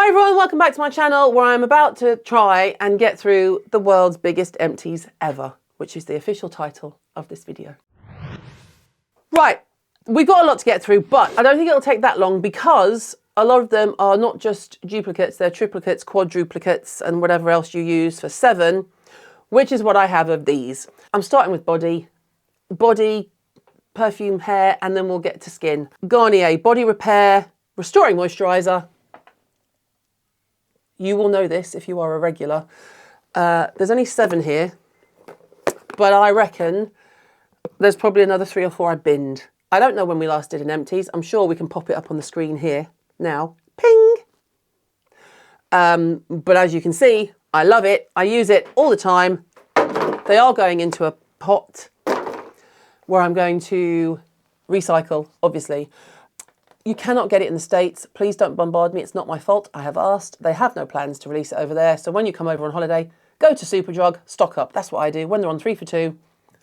Hi everyone, welcome back to my channel where I'm about to try and get through the world's biggest empties ever, which is the official title of this video. Right, we've got a lot to get through, but I don't think it'll take that long because a lot of them are not just duplicates, they're triplicates, quadruplicates, and whatever else you use for 7, which is what I have of these. I'm starting with body, perfume, hair, and then we'll get to skin. Garnier Body Repair Restoring Moisturiser. You will know this if you are a regular. There's only 7 here, but I reckon there's probably another 3 or 4 I binned. I don't know when we last did an empties. I'm sure we can pop it up on the screen here now. Ping! But as you can see, I love it. I use it all the time. They are going into a pot where I'm going to recycle, obviously. You cannot get it in the States. Please don't bombard me. It's not my fault. I have asked. They have no plans to release it over there. So when you come over on holiday, go to Superdrug, stock up. That's what I do. When they're on 3 for 2,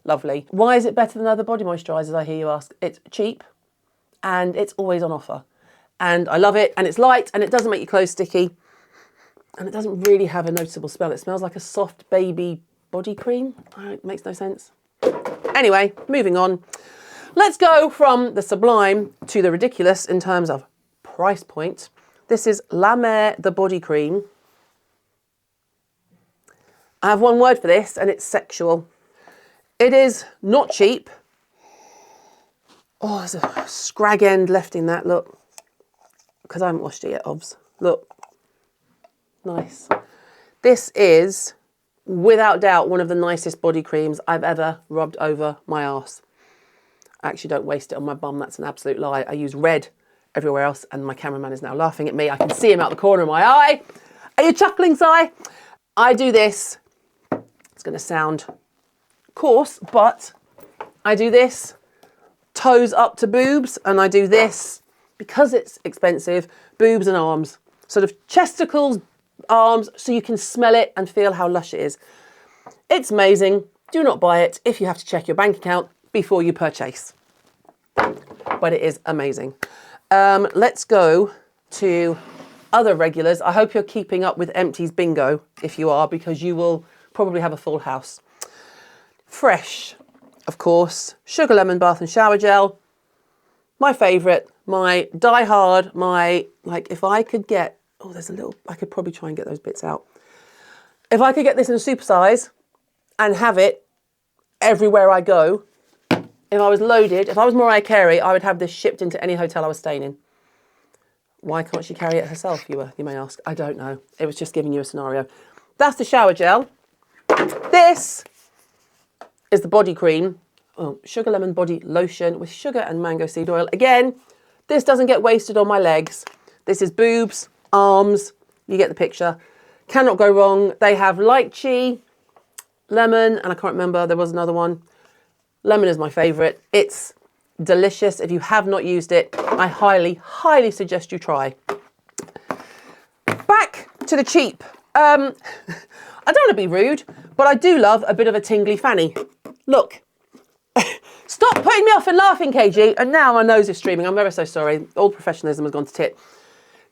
lovely. Why is it better than other body moisturisers, I hear you ask? It's cheap and it's always on offer. And I love it. And it's light and it doesn't make your clothes sticky. And it doesn't really have a noticeable smell. It smells like a soft baby body cream. It makes no sense. Anyway, moving on. Let's go from the sublime to the ridiculous in terms of price point. This is La Mer, the body cream. I have one word for this and it's sexual. It is not cheap. Oh, there's a scrag end left in that, look. Because I haven't washed it yet, obvs. Look. Nice. This is, without doubt, one of the nicest body creams I've ever rubbed over my arse. I actually don't waste it on my bum, that's an absolute lie. I use red everywhere else and my cameraman is now laughing at me. I can see him out the corner of my eye. Are you chuckling, Si? I do this, it's going to sound coarse, but I do this, toes up to boobs, and I do this, because it's expensive, boobs and arms. Sort of chesticles, arms, so you can smell it and feel how lush it is. It's amazing. Do not buy it if you have to check your bank account before you purchase. But it is amazing. Let's go to other regulars. I hope you're keeping up with Empties bingo, if you are, because you will probably have a full house. Fresh, of course. Sugar Lemon Bath and Shower Gel. My favourite, my die-hard, my, like, if I could get, oh, there's a little, I could probably try and get those bits out. If I could get this in a super size and have it everywhere I go, if I was loaded, if I was Mariah Carey, I would have this shipped into any hotel I was staying in. Why can't she carry it herself, you may ask? I don't know. It was just giving you a scenario. That's the shower gel. This is the body cream. Oh, Sugar Lemon Body Lotion with sugar and mango seed oil. Again, this doesn't get wasted on my legs. This is boobs, arms, you get the picture. Cannot go wrong. They have lychee, lemon, and I can't remember, there was another one. Lemon is my favourite. It's delicious. If you have not used it, I highly, highly suggest you try. Back to the cheap. I don't want to be rude, but I do love a bit of a tingly fanny. Look. Stop putting me off and laughing, KG. And now my nose is streaming. I'm very so sorry. All professionalism has gone to tit.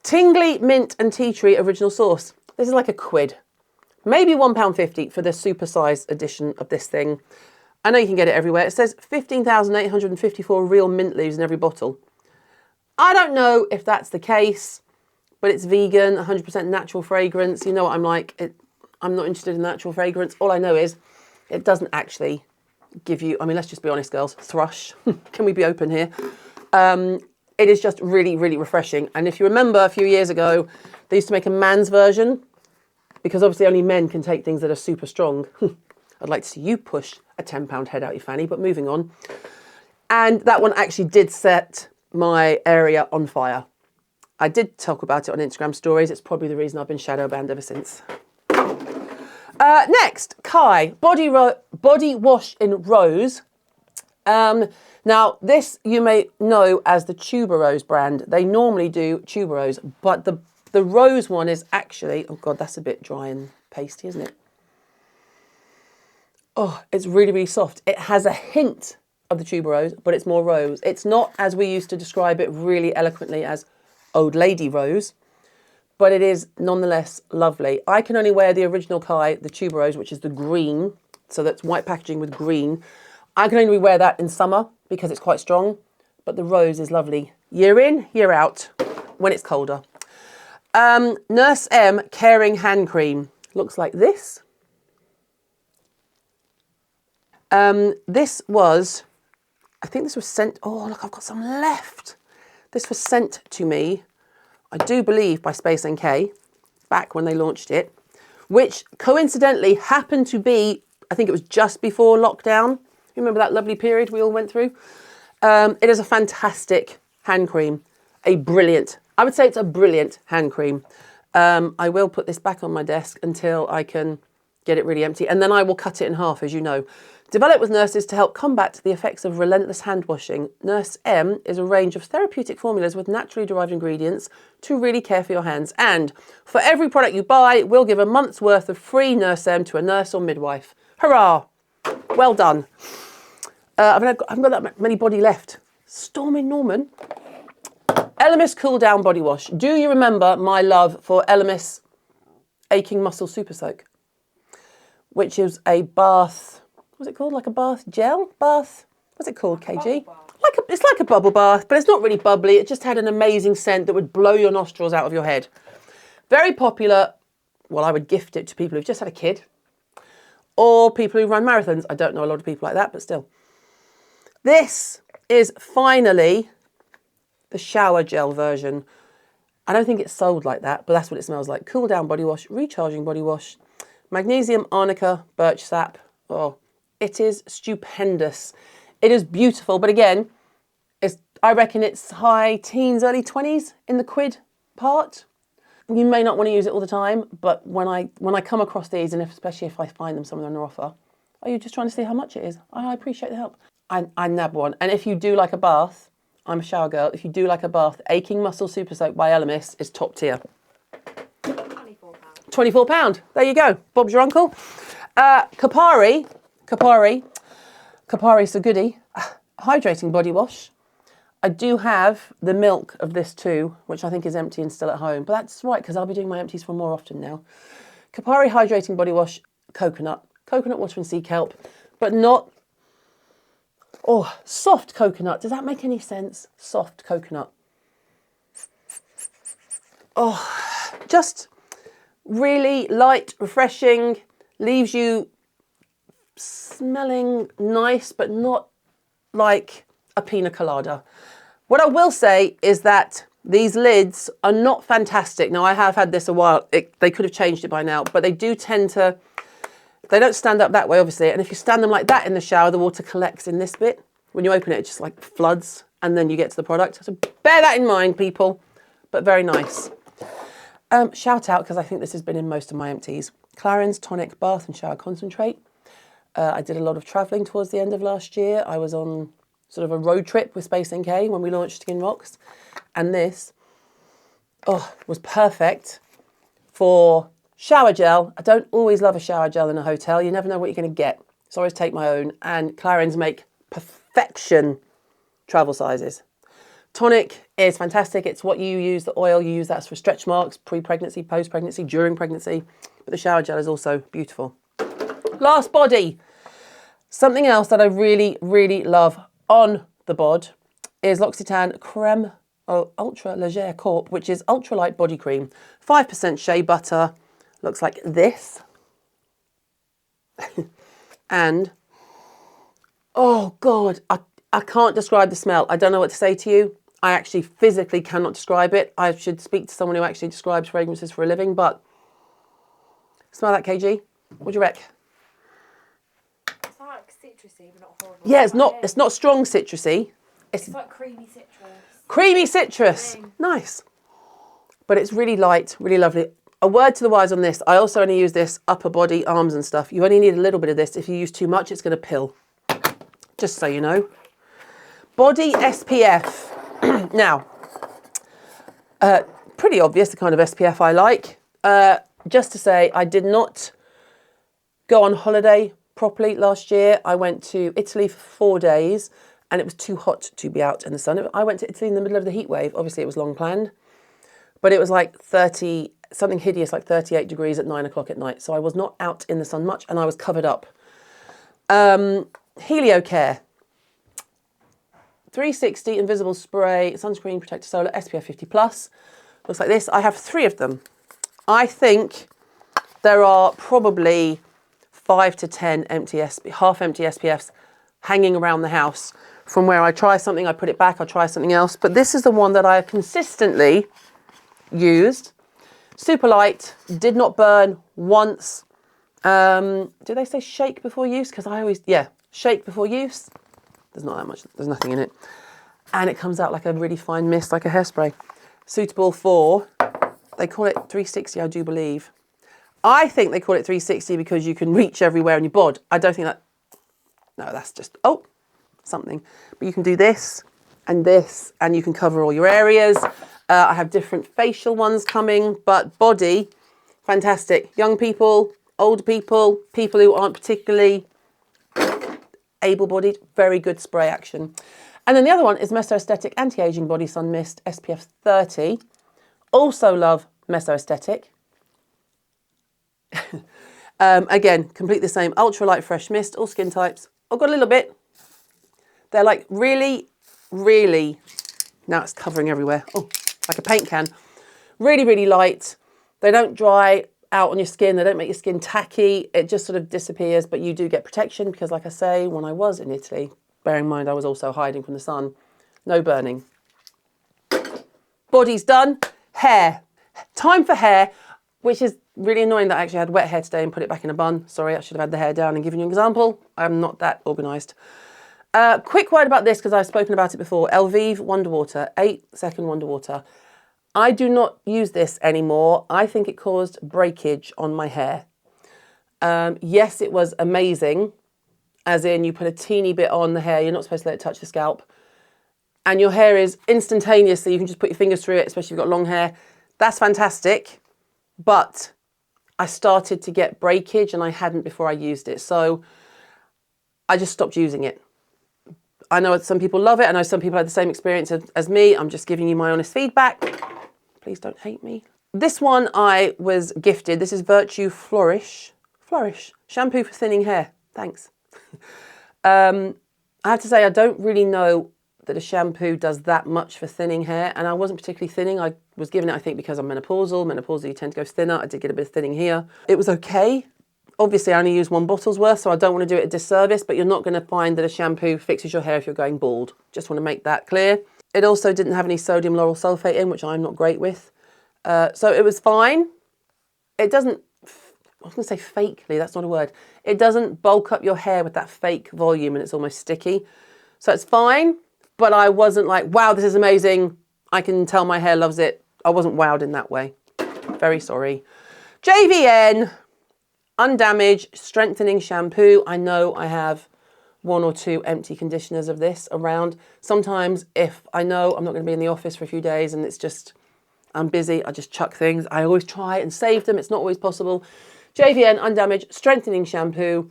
Tingly Mint and Tea Tree Original Sauce. This is like £1. Maybe £1.50 for the super-sized edition of this thing. I know you can get it everywhere. It says 15,854 real mint leaves in every bottle. I don't know if that's the case, but it's vegan, 100% natural fragrance. You know what I'm like. I'm not interested in natural fragrance. All I know is it doesn't actually give you, I mean, let's just be honest, girls, thrush. Can we be open here? It is just really, really refreshing. And if you remember a few years ago, they used to make a man's version because obviously only men can take things that are super strong. I'd like to see you push a 10-pound head out your fanny, but moving on. And that one actually did set my area on fire. I did talk about it on Instagram stories. It's probably the reason I've been shadow banned ever since. Next, Kai Body Wash in Rose. Now, this you may know as the Tuberose brand. They normally do Tuberose, but the Rose one is actually, oh God, that's a bit dry and pasty, isn't it? Oh, it's really, really soft. It has a hint of the Tuberose, but it's more rose. It's not, as we used to describe it really eloquently, as old lady rose, but it is nonetheless lovely. I can only wear the original Kai, the tuberose, which is the green. So that's white packaging with green. I can only wear that in summer because it's quite strong, but the rose is lovely. Year in, year out, when it's colder. Nurse M Caring Hand Cream. Looks like this. This was, I think this was sent, oh look, I've got some left. This was sent to me, I do believe, by Space NK, back when they launched it, which coincidentally happened to be, I think it was just before lockdown. You remember that lovely period we all went through? It is a fantastic hand cream, a brilliant, I would say it's a brilliant hand cream. I will put this back on my desk until I can get it really empty, and then I will cut it in half, as you know. Developed with nurses to help combat the effects of relentless hand washing, Nurse M is a range of therapeutic formulas with naturally derived ingredients to really care for your hands. And for every product you buy, we'll give a month's worth of free Nurse M to a nurse or midwife. Hurrah! Well done. I haven't got that many body left. Stormin Norman. Elemis Cool Down Body Wash. Do you remember my love for Elemis Aching Muscle Super Soak? Which is a bath, what's it called? Like a bath gel? Bath? What's it called, KG? It's like a bubble bath, but it's not really bubbly. It just had an amazing scent that would blow your nostrils out of your head. Very popular. Well, I would gift it to people who've just had a kid or people who run marathons. I don't know a lot of people like that, but still. This is finally the shower gel version. I don't think it's sold like that, but that's what it smells like. Cool Down Body Wash, Recharging Body Wash, Magnesium, Arnica, Birch Sap. Oh, it is stupendous. It is beautiful, but again, I reckon it's high teens, early 20s in the quid part. You may not want to use it all the time, but when I come across these, and especially if I find them somewhere on offer, are you just trying to see how much it is? I appreciate the help. I nab one. And if you do like a bath, I'm a shower girl. If you do like a bath, Aching Muscle Super Soak by Elemis is top tier. £24. £24. There you go. Bob's your uncle. Kapari's a goodie. Hydrating body wash. I do have the milk of this too, which I think is empty and still at home. But that's right, because I'll be doing my empties for more often now. Kapari Hydrating Body Wash, coconut water and sea kelp, but not, soft coconut. Does that make any sense? Soft coconut. Just really light, refreshing, leaves you smelling nice, but not like a pina colada. What I will say is that these lids are not fantastic. Now, I have had this a while. They could have changed it by now, but they do tend to, they don't stand up that way, obviously. And if you stand them like that in the shower, the water collects in this bit. When you open it, it just like floods, and then you get to the product. So bear that in mind, people, but very nice. Shout out, because I think this has been in most of my empties. Clarins Tonic Bath and Shower Concentrate. I did a lot of travelling towards the end of last year. I was on sort of a road trip with Space NK when we launched Skin Rocks. And this, was perfect for shower gel. I don't always love a shower gel in a hotel. You never know what you're going to get. So I always take my own. And Clarins make perfection travel sizes. Tonic is fantastic. It's what you use, the oil, you use that for stretch marks, pre-pregnancy, post-pregnancy, during pregnancy. But the shower gel is also beautiful. Last body. Something else that I really, really love on the bod is L'Occitane Creme Ultra Légère Corp, which is Ultralight Body Cream. 5% shea butter. Looks like this. And, oh God, I can't describe the smell. I don't know what to say to you. I actually physically cannot describe it. I should speak to someone who actually describes fragrances for a living, but smell that, KG? What do you reckon? It's like citrusy, but not horrible. Yeah, it's not strong citrusy. It's like creamy citrus. Creamy citrus. Nice. But it's really light, really lovely. A word to the wise on this. I also only use this upper body, arms and stuff. You only need a little bit of this. If you use too much, it's going to pill. Just so you know. Body SPF. Now, pretty obvious the kind of SPF I like. Just to say, I did not go on holiday properly last year. I went to Italy for 4 days and it was too hot to be out in the sun. I went to Italy in the middle of the heat wave. Obviously, it was long planned. but it was like 30, something hideous, like 38 degrees at 9 o'clock at night. So I was not out in the sun much and I was covered up. Helio Care. 360 Invisible Spray, Sunscreen Protector Solar, SPF 50+. Looks like this. I have 3 of them. I think there are probably 5 to 10 half empty SPFs hanging around the house. From where I try something, I put it back, I try something else. But this is the one that I have consistently used. Super light, did not burn once. Do they say shake before use? Because I always, yeah, shake before use. There's not that much, there's nothing in it. And it comes out like a really fine mist, like a hairspray. Suitable for, they call it 360, I do believe. I think they call it 360 because you can reach everywhere in your bod. I don't think that, no, that's just, oh, something. But you can do this, and you can cover all your areas. I have different facial ones coming, but body, fantastic. Young people, old people, people who aren't particularly able-bodied, very good spray action. And then the other one is Meso Aesthetic Anti-Aging Body Sun Mist SPF 30. Also love Meso Aesthetic. Again, complete the same. Ultralight Fresh Mist, all skin types. I've got a little bit. They're like really, really, now it's covering everywhere. Oh, like a paint can. Really, really light. They don't dry out on your skin. They don't make your skin tacky. It just sort of disappears, but you do get protection because, like I say, when I was in Italy, bearing in mind I was also hiding from the sun, no burning. Body's done. Hair. Time for hair, which is really annoying that I actually had wet hair today and put it back in a bun. Sorry, I should have had the hair down and given you an example. I'm not that organised. Quick word about this because I've spoken about it before. Elvive Wonder Water, 8-second Wonder Water. I do not use this anymore. I think it caused breakage on my hair. Yes, it was amazing, as in you put a teeny bit on the hair. You're not supposed to let it touch the scalp. And your hair is instantaneously, you can just put your fingers through it, especially if you've got long hair. That's fantastic. But I started to get breakage and I hadn't before I used it. So I just stopped using it. I know some people love it. I know some people had the same experience as me. I'm just giving you my honest feedback. Please don't hate me. This one I was gifted. This is Virtue Flourish shampoo for thinning hair. Thanks. I have to say I don't really know that a shampoo does that much for thinning hair, and I wasn't particularly thinning. I was given it, I think, because I'm menopausal. Menopausal, you tend to go thinner. I did get a bit of thinning here. It was okay. Obviously, I only used 1 bottle's worth, so I don't want to do it a disservice, but you're not going to find that a shampoo fixes your hair if you're going bald. Just want to make that clear. It also didn't have any sodium lauryl sulfate in, which I'm not great with. So it was fine. It doesn't, I was going to say fakely, that's not a word. It doesn't bulk up your hair with that fake volume and it's almost sticky. So it's fine, but I wasn't like, wow, this is amazing. I can tell my hair loves it. I wasn't wowed in that way. Very sorry. JVN. Undamaged Strengthening Shampoo. I know I have 1 or 2 empty conditioners of this around. Sometimes if I know I'm not going to be in the office for a few days and it's just, I'm busy, I just chuck things. I always try and save them. It's not always possible. JVN Undamaged Strengthening Shampoo.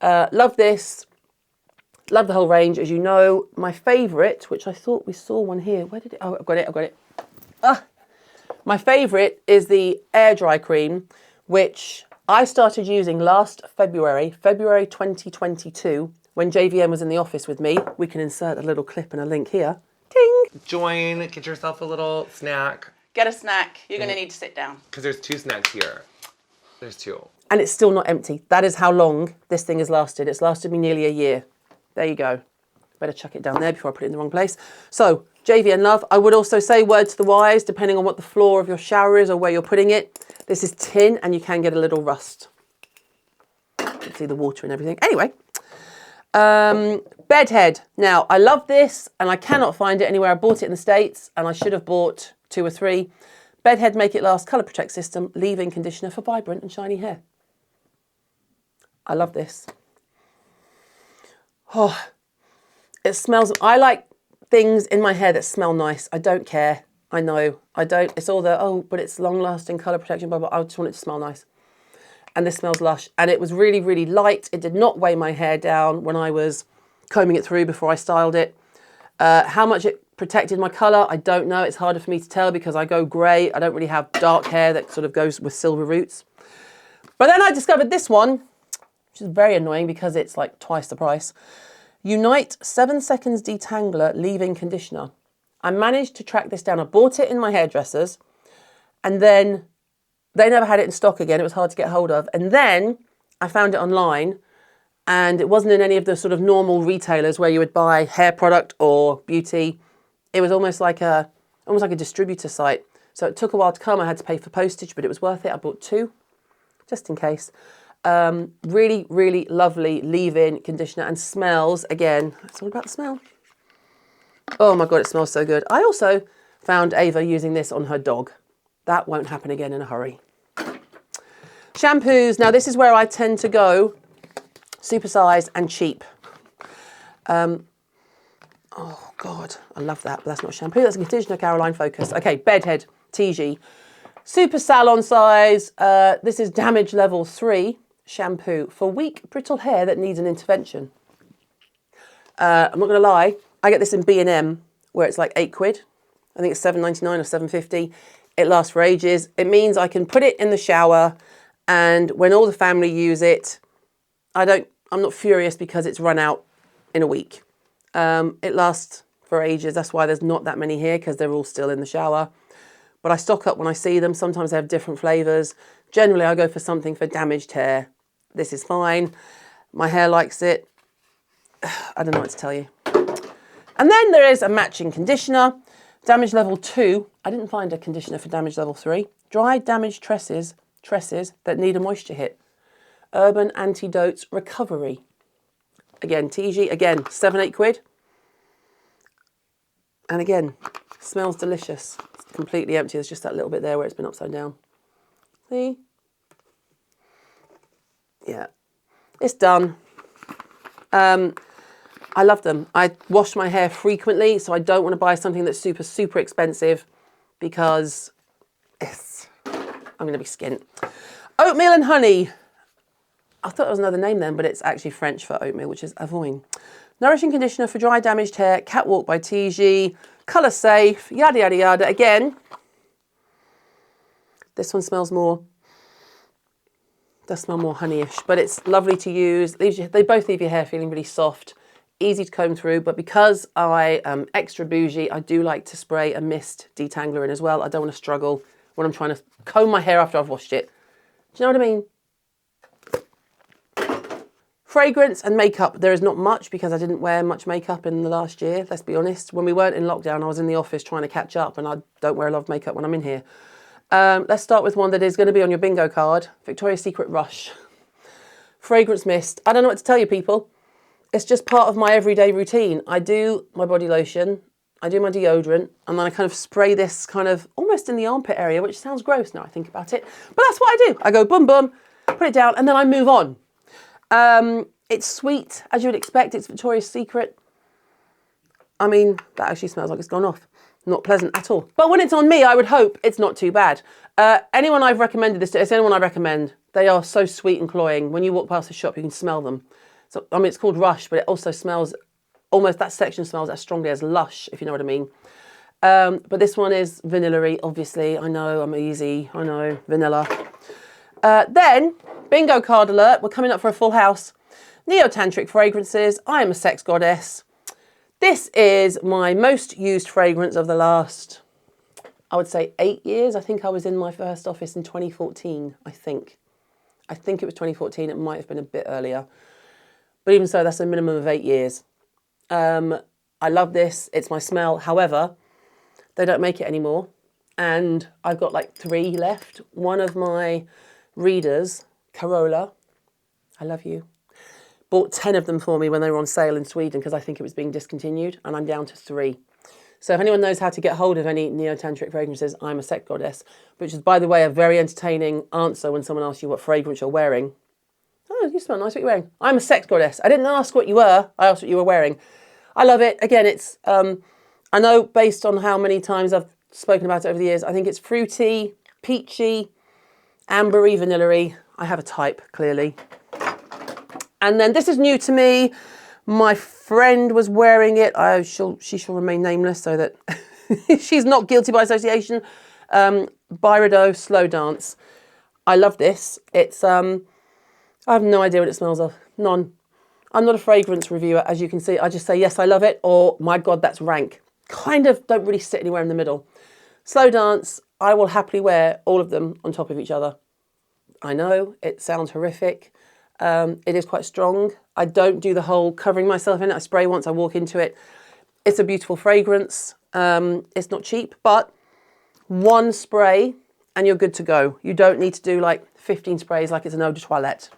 Love this. Love the whole range. As you know, my favourite, which I thought we saw one here. Where did it? Oh, I've got it. My favourite is the Air Dry Cream, which I started using last February 2022, when JVN was in the office with me. We can insert a little clip and a link here. Ding! Join, get yourself a little snack. Get a snack. You're going to need to sit down. Because there's 2 snacks here. There's 2. And it's still not empty. That is how long this thing has lasted. It's lasted me nearly a year. There you go. Better chuck it down there before I put it in the wrong place. So, JVN love. I would also say word to the wise, depending on what the floor of your shower is or where you're putting it. This is tin and you can get a little rust. You can see the water and everything. Anyway, Bedhead. Now, I love this and I cannot find it anywhere. I bought it in the States and I should have bought 2 or 3. Bedhead Make It Last Colour Protect System Leave-In Conditioner for vibrant and shiny hair. I love this. Oh, it smells, I like things in my hair that smell nice. I don't care. I know. I don't. It's all the, oh, but it's long-lasting colour protection, blah, blah. I just want it to smell nice. And this smells lush. And it was really, really light. It did not weigh my hair down when I was combing it through before I styled it. How much it protected my colour, I don't know. It's harder for me to tell because I go grey. I don't really have dark hair that sort of goes with silver roots. But then I discovered this one, which is very annoying because it's like twice the price. Unite 7 Seconds Detangler Leave-In Conditioner. I managed to track this down. I bought it in my hairdressers and then they never had it in stock again. It was hard to get hold of. And then I found it online and it wasn't in any of the sort of normal retailers where you would buy hair product or beauty. It was almost like a distributor site. So it took a while to come. I had to pay for postage, but it was worth it. I bought 2 just in case. Really, really lovely leave-in conditioner and smells. Again, it's all about the smell. Oh my God, it smells so good. I also found Ava using this on her dog. That won't happen again in a hurry. Shampoos. Now this is where I tend to go supersized and cheap. Oh God, I love that, but that's not shampoo. That's a conditioner, Caroline Focus. Okay, Bedhead, TG. Super salon size. This is damage level 3 shampoo for weak, brittle hair that needs an intervention. I'm not going to lie. I get this in B&M where it's like £8. I think it's £7.99 or £7.50. It lasts for ages. It means I can put it in the shower and when all the family use it, I'm not furious because it's run out in a week. It lasts for ages. That's why there's not that many here because they're all still in the shower. But I stock up when I see them. Sometimes they have different flavours. Generally, I go for something for damaged hair. This is fine. My hair likes it. I don't know what to tell you. And then there is a matching conditioner. Damage level 2. I didn't find a conditioner for damage level 3. Dry damaged tresses that need a moisture hit. Urban Antidotes Recovery. Again, TG. Again, £7-8. And again, smells delicious. It's completely empty. There's just that little bit there where it's been upside down. See? Yeah. It's done. I love them. I wash my hair frequently, so I don't want to buy something that's super, super expensive because I'm going to be skint. Oatmeal and honey. I thought it was another name then, but it's actually French for oatmeal, which is avoine. Nourishing conditioner for dry, damaged hair. Catwalk by TG. Colour safe. Yada, yada, yada. Again, this one smells more, does smell more honeyish, but it's lovely to use. They both leave your hair feeling really soft, easy to comb through, but because I am extra bougie, I do like to spray a mist detangler in as well. I don't want to struggle when I'm trying to comb my hair after I've washed it. Do you know what I mean? Fragrance and makeup. There is not much because I didn't wear much makeup in the last year, let's be honest. When we weren't in lockdown, I was in the office trying to catch up and I don't wear a lot of makeup when I'm in here. Let's start with one that is going to be on your bingo card. Victoria's Secret Rush. Fragrance mist. I don't know what to tell you, people. It's just part of my everyday routine. I do my body lotion, I do my deodorant, and then I kind of spray this kind of almost in the armpit area, which sounds gross now I think about it. But that's what I do. I go boom, boom, put it down, and then I move on. It's sweet, as you would expect. It's Victoria's Secret. I mean, that actually smells like it's gone off. Not pleasant at all. But when it's on me, I would hope it's not too bad. Anyone I've recommended this to, it's anyone I recommend. They are so sweet and cloying. When you walk past the shop, you can smell them. So, I mean, it's called Rush, but it also smells, almost that section smells as strongly as Lush, if you know what I mean. But this one is vanilla-y, obviously. I know, I'm easy. I know, vanilla. Then, bingo card alert. We're coming up for a full house. Neo-tantric fragrances. I am a sex goddess. This is my most used fragrance of the last, I would say 8 years. I think I was in my first office in 2014, I think. I think it was 2014. It might have been a bit earlier. But even so, that's a minimum of 8 years. I love this. It's my smell. However, they don't make it anymore. And I've got like 3 left. One of my readers, Carola, I love you, bought 10 of them for me when they were on sale in Sweden because I think it was being discontinued, and I'm down to 3. So if anyone knows how to get hold of any neo-tantric fragrances, I'm a sex goddess, which is, by the way, a very entertaining answer when someone asks you what fragrance you're wearing. Oh, you smell nice, what you're wearing. I'm a sex goddess. I didn't ask what you were, I asked what you were wearing. I love it. Again, it's, I know based on how many times I've spoken about it over the years, I think it's fruity, peachy, ambery, vanilla-y. I have a type, clearly. And then this is new to me. My friend was wearing it. She shall remain nameless so that she's not guilty by association. Byredo Slow Dance. I love this. It's, I have no idea what it smells of. None. I'm not a fragrance reviewer, as you can see. I just say, yes, I love it, or my God, that's rank. Kind of don't really sit anywhere in the middle. Slow Dance, I will happily wear all of them on top of each other. I know, it sounds horrific. It is quite strong. I don't do the whole covering myself in it. I spray once I walk into it. It's a beautiful fragrance. It's not cheap, but one spray and you're good to go. You don't need to do like 15 sprays like it's an eau de toilette.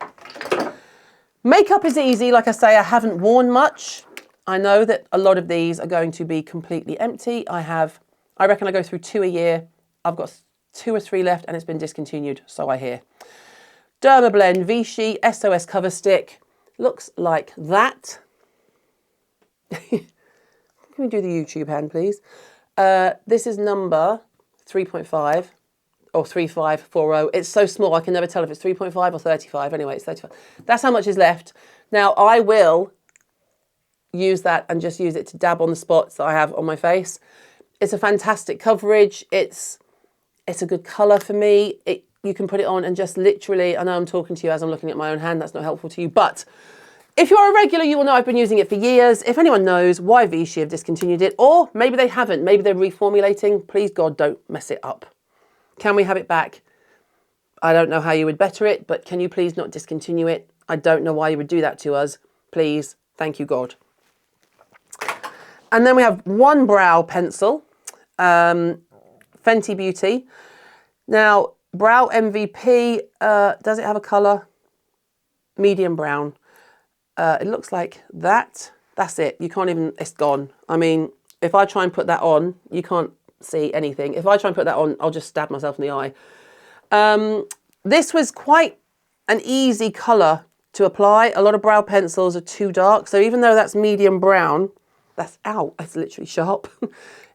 Makeup is easy. Like I say, I haven't worn much. I know that a lot of these are going to be completely empty. I reckon I go through 2 a year. I've got 2 or 3 left and it's been discontinued, so I hear. Dermablend Vichy SOS Cover Stick. Looks like that. Can we do the YouTube hand, please? This is number 3.5 or 3540. It's so small, I can never tell if it's 3.5 or 35. Anyway, it's 35. That's how much is left. Now, I will use that and just use it to dab on the spots that I have on my face. It's a fantastic coverage. It's a good colour for me. You can put it on and just literally, I know I'm talking to you as I'm looking at my own hand. That's not helpful to you, but if you're a regular, you will know I've been using it for years. If anyone knows why Vichy have discontinued it, or maybe they haven't, maybe they're reformulating, please God, don't mess it up. Can we have it back? I don't know how you would better it, but can you please not discontinue it? I don't know why you would do that to us. Please, thank you, God. And then we have one brow pencil, Fenty Beauty. Now, Brow MVP, does it have a colour? Medium brown. It looks like that. That's it. You can't even, it's gone. I mean, if I try and put that on, you can't see anything. If I try and put that on, I'll just stab myself in the eye. This was quite an easy colour to apply. A lot of brow pencils are too dark. So even though that's medium brown, that's literally sharp.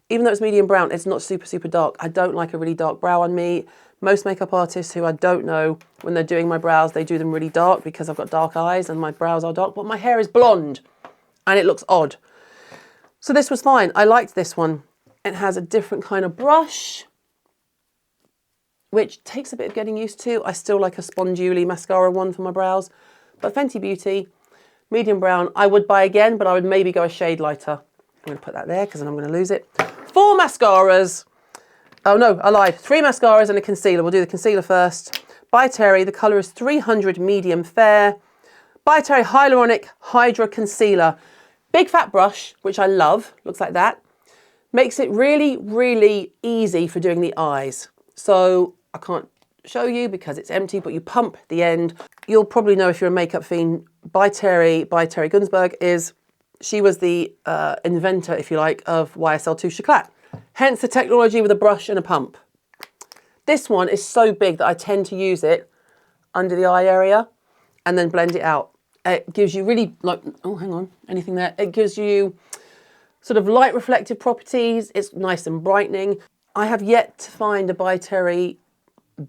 Even though it's medium brown, it's not super, super dark. I don't like a really dark brow on me. Most makeup artists who I don't know, when they're doing my brows, they do them really dark because I've got dark eyes and my brows are dark, but my hair is blonde and it looks odd. So this was fine. I liked this one. It has a different kind of brush, which takes a bit of getting used to. I still like a Sponduli mascara one for my brows, but Fenty Beauty, medium brown, I would buy again, but I would maybe go a shade lighter. I'm going to put that there because then I'm going to lose it. 4 mascaras. Oh no, I lied. 3 mascaras and a concealer. We'll do the concealer first. By Terry, the colour is 300 Medium Fair. By Terry Hyaluronic Hydra Concealer. Big fat brush, which I love. Looks like that. Makes it really, really easy for doing the eyes. So I can't show you because it's empty, but you pump the end. You'll probably know if you're a makeup fiend. By Terry Gunsberg she was the inventor, if you like, of YSL Touche Éclat. Hence the technology with a brush and a pump. This one is so big that I tend to use it under the eye area and then blend it out. It gives you really like, oh, hang on, anything there? It gives you sort of light reflective properties. It's nice and brightening. I have yet to find a By Terry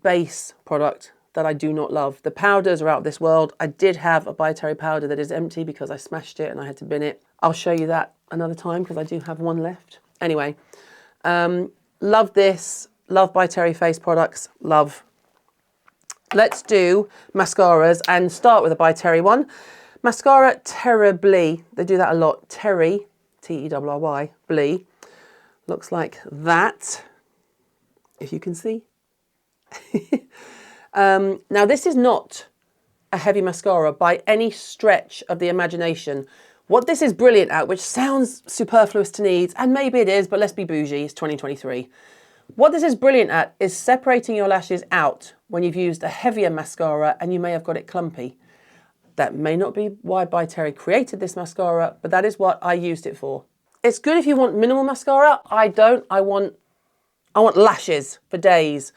base product that I do not love. The powders are out of this world. I did have a By Terry powder that is empty because I smashed it and I had to bin it. I'll show you that another time because I do have one left. Anyway, love this. Love By Terry face products. Love. Let's do mascaras and start with a By Terry one. Mascara Terribly. They do that a lot. Terry, T-E-R-R-Y, Blee. Looks like that, if you can see. Now, this is not a heavy mascara by any stretch of the imagination. What this is brilliant at, which sounds superfluous to needs, and maybe it is, but let's be bougie, it's 2023. What this is brilliant at is separating your lashes out when you've used a heavier mascara and you may have got it clumpy. That may not be why By Terry created this mascara, but that is what I used it for. It's good if you want minimal mascara. I don't. I want lashes for days.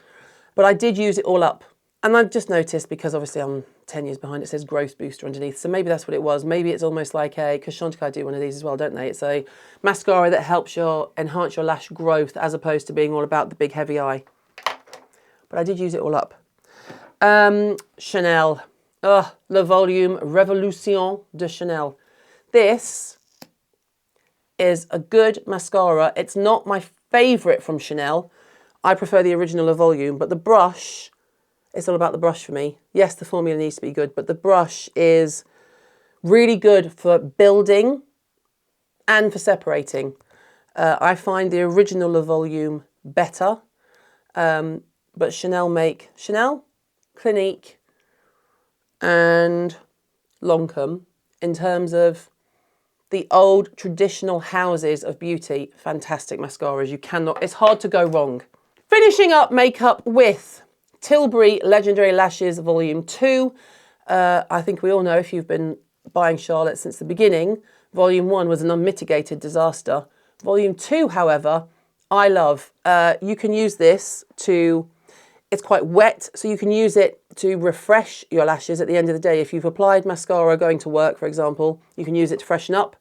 But I did use it all up. And I've just noticed, because obviously I'm 10 years behind, it says Growth Booster underneath. So maybe that's what it was. Maybe it's almost like because Chantecaille do one of these as well, don't they? It's a mascara that helps enhance your lash growth as opposed to being all about the big heavy eye. But I did use it all up. Chanel. Le Volume Révolution de Chanel. This is a good mascara. It's not my favourite from Chanel. I prefer the original Volume, but the brush, it's all about the brush for me. Yes, the formula needs to be good, but the brush is really good for building and for separating. I find the original Volume better, but Chanel, Clinique, and Lancôme, in terms of the old traditional houses of beauty, fantastic mascaras. You cannot, it's hard to go wrong. Finishing up makeup with Tilbury Legendary Lashes Volume 2. I think we all know, if you've been buying Charlotte since the beginning, Volume 1 was an unmitigated disaster. Volume 2, however, I love. You can use this to, it's quite wet, so you can use it to refresh your lashes at the end of the day. If you've applied mascara going to work, for example, you can use it to freshen up.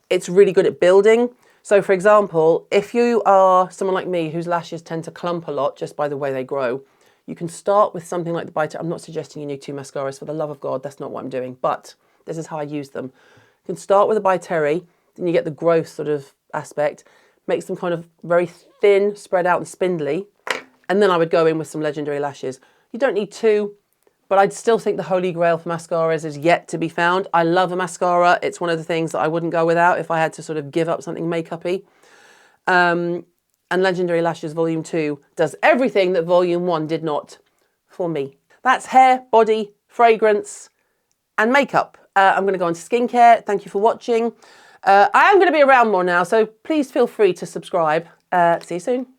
It's really good at building. So, for example, if you are someone like me whose lashes tend to clump a lot just by the way they grow, you can start with something like the By Terry. I'm not suggesting you need 2 mascaras, for the love of God, that's not what I'm doing, but this is how I use them. You can start with a By Terry, then you get the growth sort of aspect, makes them kind of very thin, spread out and spindly, and then I would go in with some Legendary Lashes. You don't need 2, but I'd still think the holy grail for mascaras is yet to be found. I love a mascara. It's one of the things that I wouldn't go without if I had to sort of give up something makeup-y. And Legendary Lashes Volume 2 does everything that Volume 1 did not for me. That's hair, body, fragrance, and makeup. I'm going to go on to skincare. Thank you for watching. I am going to be around more now, so please feel free to subscribe. See you soon.